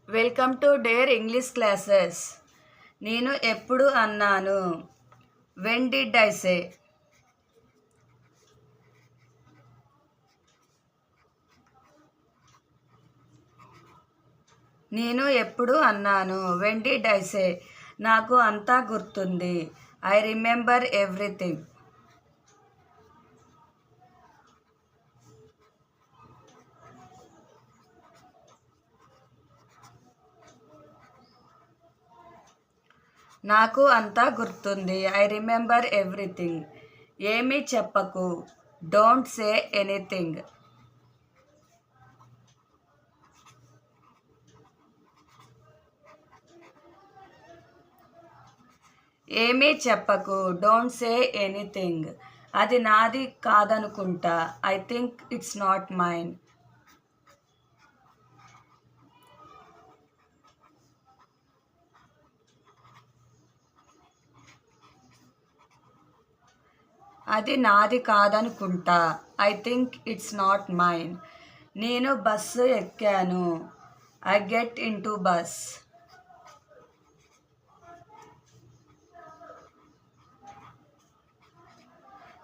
Welcome to dare English classes. నేను ఎప్పుడు అన్నాను? When did I say? నేను ఎప్పుడు అన్నాను? When did I say? నాకు అంతా గుర్తుంది. I remember everything. నాకు అంతా గుర్తుంది. I remember everything. ఏమీ చెప్పకు. Don't say anything. ఏమీ చెప్పకు. Don't say anything. అది నాది కాదనుకుంటా. I think it's not mine. అది నాది కాదనుకుంటా. I think it's not mine. నేను బస్సు ఎక్కాను. I get into bus.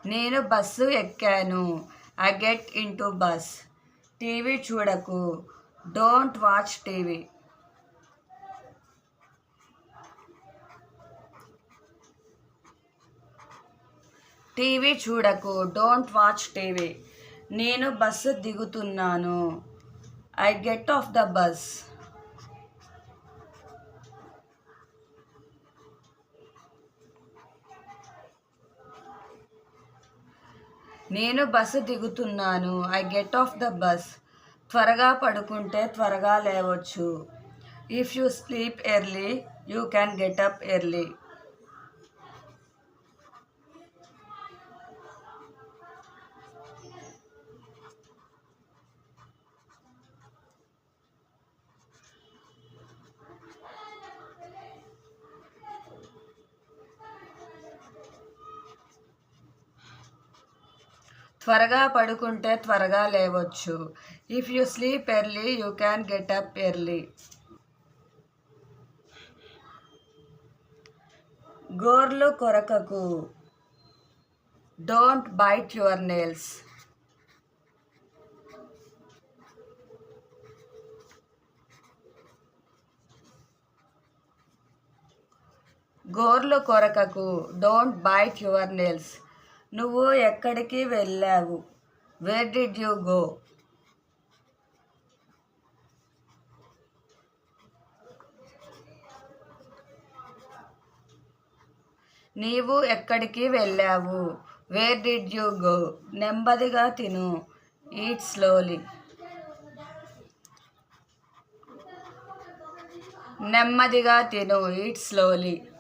నేను బస్సు ఎక్కాను. I get into bus. TV చూడకు. Don't watch TV. టీవీ చూడకు. Don't watch TV. నేను బస్సు దిగుతున్నాను. I get off the bus. నేను బస్సు దిగుతున్నాను. I get off the bus. త్వరగా పడుకుంటే త్వరగా లేవచ్చు. If you sleep early you can get up early. త్వరగా పడుకుంటే త్వరగా లేవచ్చు. If you sleep early you can get up early. గోర్లు కొరకకు. Don't bite your nails. గోర్లు కొరకకు. Don't bite your nails. నువ్వు ఎక్కడికి వెళ్ళావు? Where did you go? నీవు ఎక్కడికి వెళ్ళావు? Where did you go? నెమ్మదిగా తిను. Eat slowly. నెమ్మదిగా తిను. Eat slowly.